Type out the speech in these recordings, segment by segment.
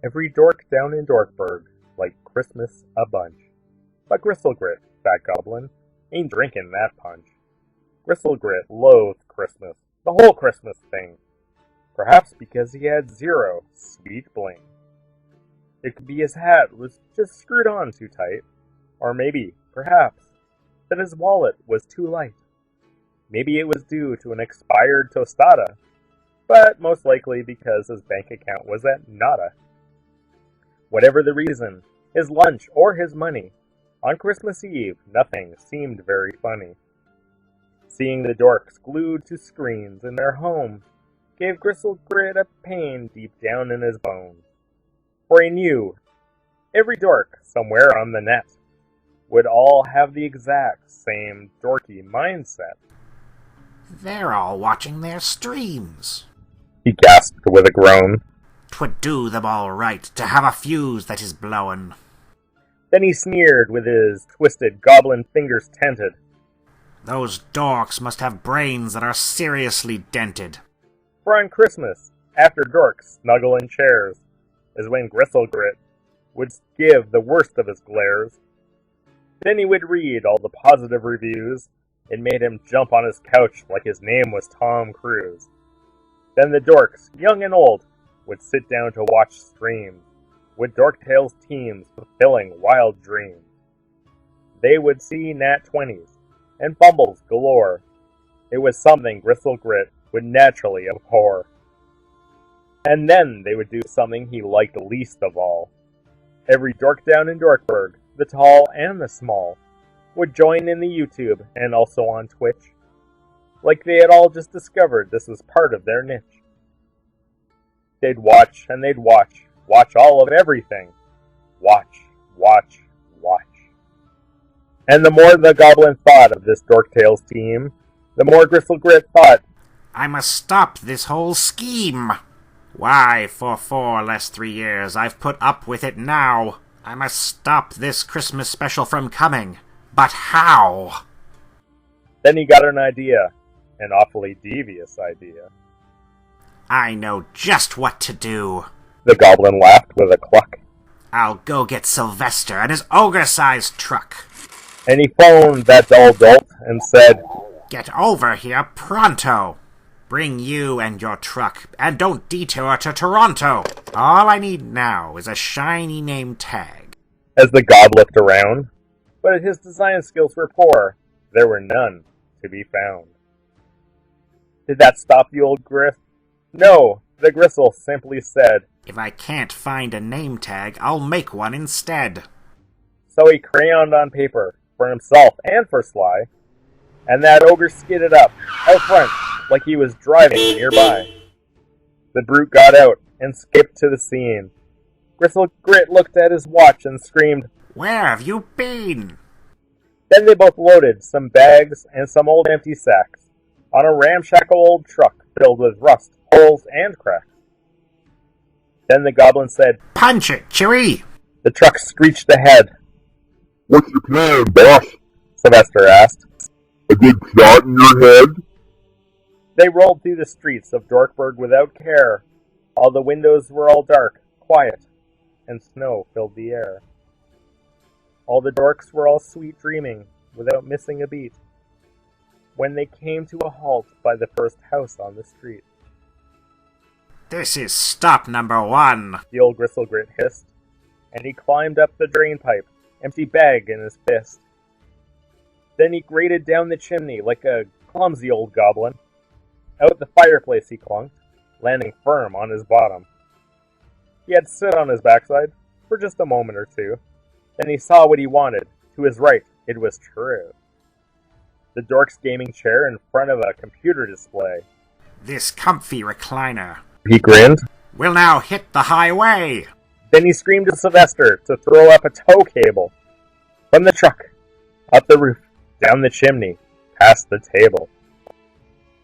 Every dork down in Dorkburg liked Christmas a bunch. But Gristlegrit, that goblin, ain't drinking that punch. Gristlegrit loathed Christmas, the whole Christmas thing. Perhaps because he had zero sweet bling. It could be his hat was just screwed on too tight. Or maybe, perhaps, that his wallet was too light. Maybe it was due to an expired tostada, but most likely because his bank account was at nada. Whatever the reason, his lunch or his money, on Christmas Eve nothing seemed very funny. Seeing the dorks glued to screens in their homes gave Gristlegrit a pain deep down in his bones. For he knew every dork somewhere on the net would all have the exact same dorky mindset. They're all watching their streams, He gasped with a groan. 'Twould do them all right to have a fuse that is blowin'. Then he sneered with his twisted goblin fingers tented. Those dorks must have brains that are seriously dented. For on Christmas, after dorks snuggle in chairs, is when Gristlegrit would give the worst of his glares. Then he would read all the positive reviews. It made him jump on his couch like his name was Tom Cruise. Then the dorks, young and old, would sit down to watch streams, with Dork Tales teams fulfilling wild dreams. They would see Nat 20s and fumbles galore. It was something Gristlegrit would naturally abhor. And then they would do something he liked least of all. Every dork down in Dorkburg, the tall and the small, would join in the YouTube and also on Twitch, like they had all just discovered this was part of their niche. They'd watch and they'd watch all of everything. Watch. And the more the goblin thought of this Dork Tales team, the more Gristlegrit thought, I must stop this whole scheme. Why, for 4 less 3 years, I've put up with it now. I must stop this Christmas special from coming. But how? Then he got an idea, an awfully devious idea. I know just what to do. The goblin laughed with a cluck. I'll go get Sylvester and his ogre-sized truck. And he phoned that dull dolt and said, Get over here pronto. Bring you and your truck, and don't detour to Toronto. All I need now is a shiny name tag. As the god looked around, but his design skills were poor. There were none to be found. Did that stop the old Griff? No, the Gristle simply said, If I can't find a name tag, I'll make one instead. So he crayoned on paper, for himself and for Sly, and that ogre skidded up, out front, like he was driving nearby. The brute got out and skipped to the scene. Gristlegrit looked at his watch and screamed, Where have you been? Then they both loaded some bags and some old empty sacks on a ramshackle old truck filled with rust, holes, and cracks. Then the goblin said, Punch it, Chewie! The truck screeched ahead. What's your plan, boss? Sylvester asked. A good plot in your head? They rolled through the streets of Dorkburg without care. All the windows were all dark, quiet, and snow filled the air. All the dorks were all sweet dreaming, without missing a beat, when they came to a halt by the first house on the street. This is stop number 1, the old Gristlegrit hissed, and he climbed up the drain pipe, empty bag in his fist. Then he grated down the chimney like a clumsy old goblin. Out the fireplace he clunked, landing firm on his bottom. He had stood on his backside for just a moment or two. Then he saw what he wanted. To his right, it was true. The dork's gaming chair in front of a computer display. This comfy recliner He grinned. will now hit the highway. Then he screamed to Sylvester to throw up a tow cable. From the truck, up the roof, down the chimney, past the table.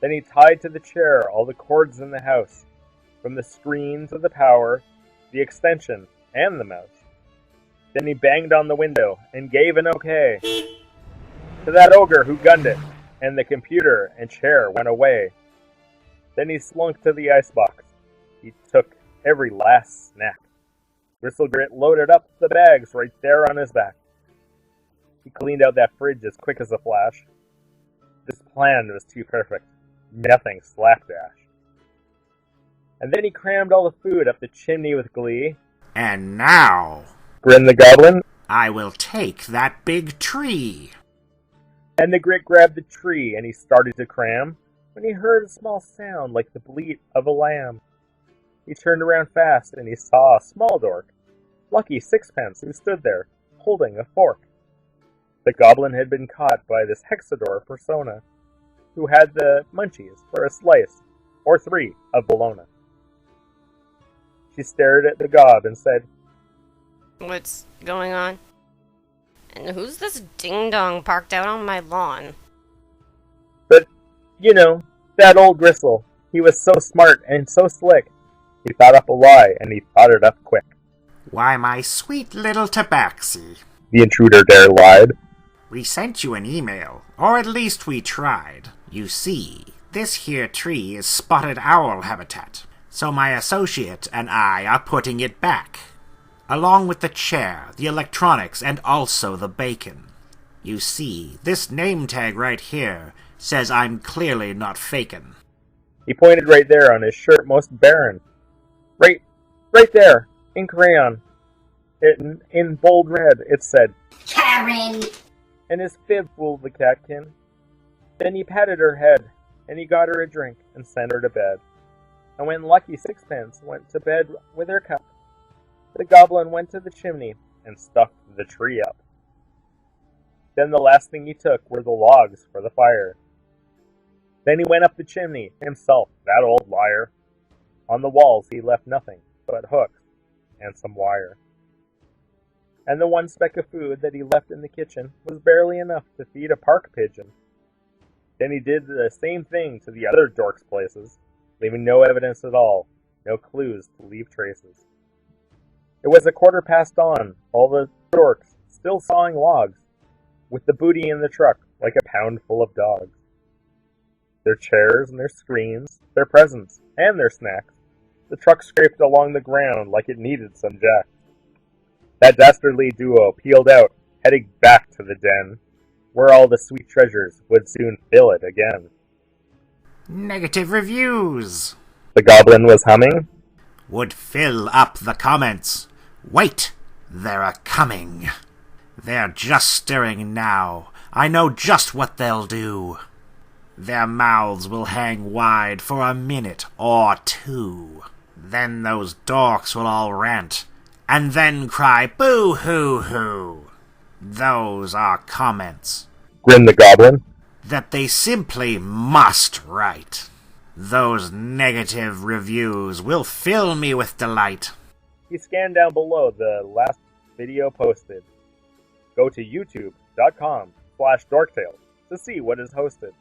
Then he tied to the chair all the cords in the house, from the screen to the power, the extension, and the mouse. Then he banged on the window and gave an okay to that ogre who gunned it, and the computer and chair went away. Then he slunk to the icebox. He took every last snack. Gristlegrit loaded up the bags right there on his back. He cleaned out that fridge as quick as a flash. This plan was too perfect. Nothing slapdash. And then he crammed all the food up the chimney with glee. And now, grinned the goblin, I will take that big tree. And the Grit grabbed the tree and he started to cram when he heard a small sound like the bleat of a lamb. He turned around fast and he saw a small dork, Lucky Sixpence, who stood there, holding a fork. The goblin had been caught by this hexador persona, who had the munchies for a slice, or 3, of bologna. She stared at the gob and said, What's going on? And who's this ding-dong parked out on my lawn? But, that old Gristle. He was so smart and so slick. He thought up a lie, and he thought it up quick. Why, my sweet little tabaxi, the intruder there lied. We sent you an email, or at least we tried. You see, this here tree is spotted owl habitat, so my associate and I are putting it back, along with the chair, the electronics, and also the bacon. You see, this name tag right here says I'm clearly not fakin'. He pointed right there on his shirt most barren. Right there, in crayon. In bold red, it said, Karen! And his fib fooled the catkin. Then he patted her head, and he got her a drink and sent her to bed. And when Lucky Sixpence went to bed with her cup, the goblin went to the chimney and stuffed the tree up. Then the last thing he took were the logs for the fire. Then he went up the chimney, himself, that old liar. On the walls he left nothing but hooks and some wire. And the one speck of food that he left in the kitchen was barely enough to feed a park pigeon. Then he did the same thing to the other dorks' places, leaving no evidence at all, no clues to leave traces. It was 1:15, all the dorks still sawing logs, with the booty in the truck like a pound full of dogs. Their chairs and their screens, their presents, and their snacks, the truck scraped along the ground like it needed some jacks. That dastardly duo peeled out, heading back to the den, where all the sweet treasures would soon fill it again. Negative reviews, the goblin was humming, would fill up the comments. Wait, they're a-coming. They're just stirring now. I know just what they'll do. Their mouths will hang wide for a minute or two. Then those dorks will all rant, and then cry boo-hoo-hoo. Those are comments, grinned the goblin, that they simply must write. Those negative reviews will fill me with delight. He scanned down below the last video posted. Go to youtube.com/dorktales to see what is hosted.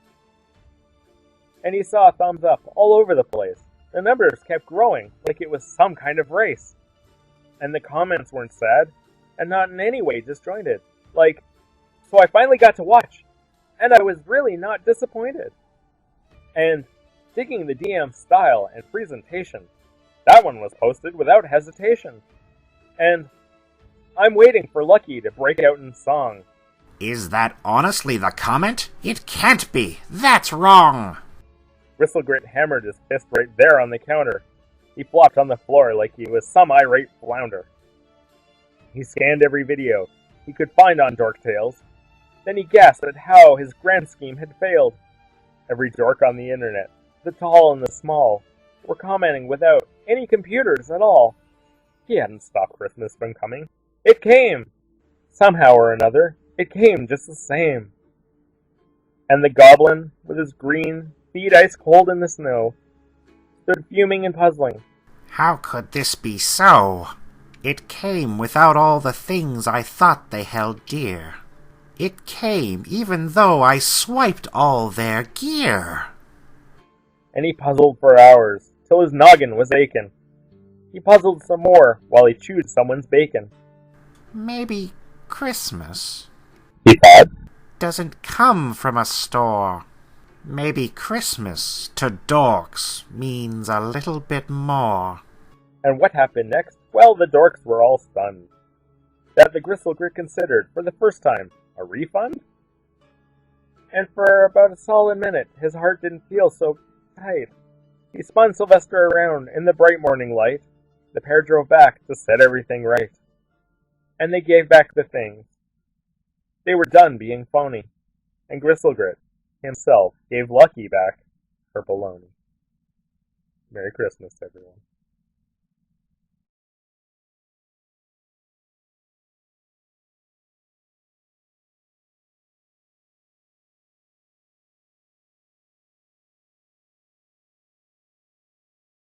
And he saw thumbs up all over the place. The numbers kept growing like it was some kind of race. And the comments weren't sad, and not in any way disjointed. So I finally got to watch, and I was really not disappointed. And digging the DM style and presentation, that one was posted without hesitation. And I'm waiting for Lucky to break out in song. Is that honestly the comment? It can't be. That's wrong. Gristlegrit hammered his fist right there on the counter. He flopped on the floor like he was some irate flounder. He scanned every video he could find on Dork Tales. Then he gasped at how his grand scheme had failed. Every dork on the internet, the tall and the small, were commenting without any computers at all. He hadn't stopped Christmas from coming. It came! Somehow or another, it came just the same. And the goblin, with his green feet ice cold in the snow, stood fuming and puzzling. How could this be so? It came without all the things I thought they held dear. It came even though I swiped all their gear. And he puzzled for hours, till his noggin was aching. He puzzled some more while he chewed someone's bacon. Maybe Christmas, he thought, doesn't come from a store. Maybe Christmas to dorks means a little bit more. And what happened next? Well, Well, the Dorks were all stunned. That the Gristlegrit considered, for the first time, a refund? And for about a solid minute, his heart didn't feel so tight. He spun Sylvester around in the bright morning light. The pair drove back to set everything right. And they gave back the things. They were done being phony. And Gristlegrit himself gave Lucky back her baloney. Merry Christmas, everyone.